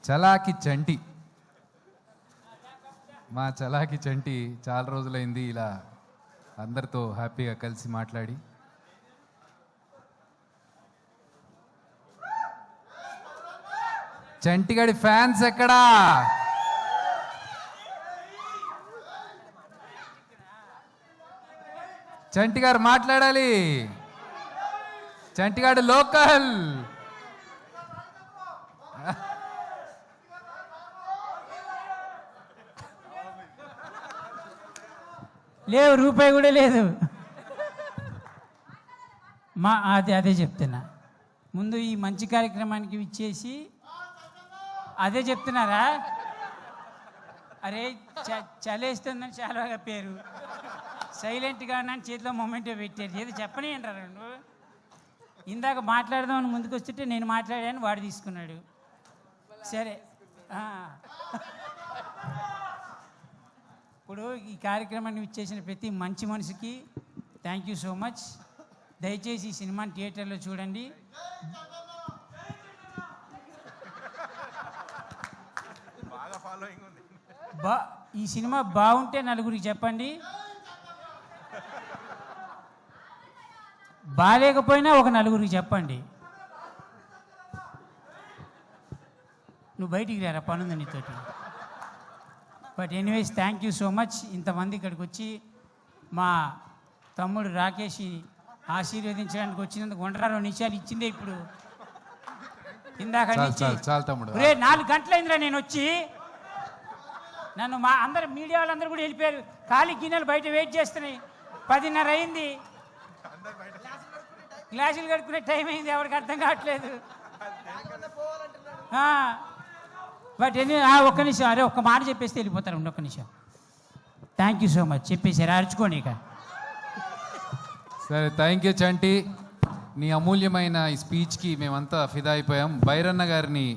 చలాకి చంటి, మా చలాకి చంటి చాలా రోజులైంది ఇలా అందరితో హ్యాపీగా కలిసి మాట్లాడి. చంటిగాడి ఫ్యాన్స్ ఎక్కడా? చంటిగారు మాట్లాడాలి. చంటిగాడు లోకల్. లేవు, రూపాయి కూడా లేదు. అదే చెప్తున్నా. ముందు ఈ మంచి కార్యక్రమానికి ఇచ్చేసి అదే చెప్తున్నారా? అరే చలేస్తుందని చాలా పేరు సైలెంట్గా నన్ను చేతిలో మొమెంటో పెట్టారు. ఏదో చెప్పని అంటారు. నువ్వు ఇందాక మాట్లాడదామని ముందుకు వస్తుంటే నేను మాట్లాడాను, వాడు తీసుకున్నాడు. సరే, ఇప్పుడు ఈ కార్యక్రమాన్ని ఇచ్చేసిన ప్రతి మంచి మనిషికి థ్యాంక్ యూ సో మచ్. దయచేసి ఈ సినిమాని థియేటర్లో చూడండి. ఈ సినిమా బాగుంటే నలుగురికి చెప్పండి, బాగాలేకపోయినా ఒక నలుగురికి చెప్పండి. నువ్వు బయటికి రారా, పనుంది నీతోటి. But anyways thank you so much. ఇంతమంది ఇక్కడికి వచ్చి మా తమ్ముడు రాకేష్ ఆశీర్వదించడానికి వచ్చినందుకు 1.5 నిమిషాలు ఇచ్చిందే. ఇప్పుడు ఇందాక 4 గంటలైందిరా నేను వచ్చి. నన్ను మా అందరు మీడియా వాళ్ళందరూ కూడా వెళ్ళిపోయారు. ఖాళీ గిన్నెలు బయట వెయిట్ చేస్తున్నాయి. 10:30 అయింది. గ్లాసులు కడుక్కునే టైం అయింది. ఎవరికి అర్థం కావట్లేదు. బట్ ఒక్క నిమిషం, అరే ఒక్క మాట చెప్పేస్తే వెళ్ళిపోతారు. ఒక్క నిమిషం. థ్యాంక్ యూ సో మచ్ చెప్పేసారు. అరుచుకోండి ఇక. సరే, థ్యాంక్ యూ చంటి. నీ అమూల్యమైన ఈ స్పీచ్కి మేమంతా ఫిదా అయిపోయాం. బైరన్న గారిని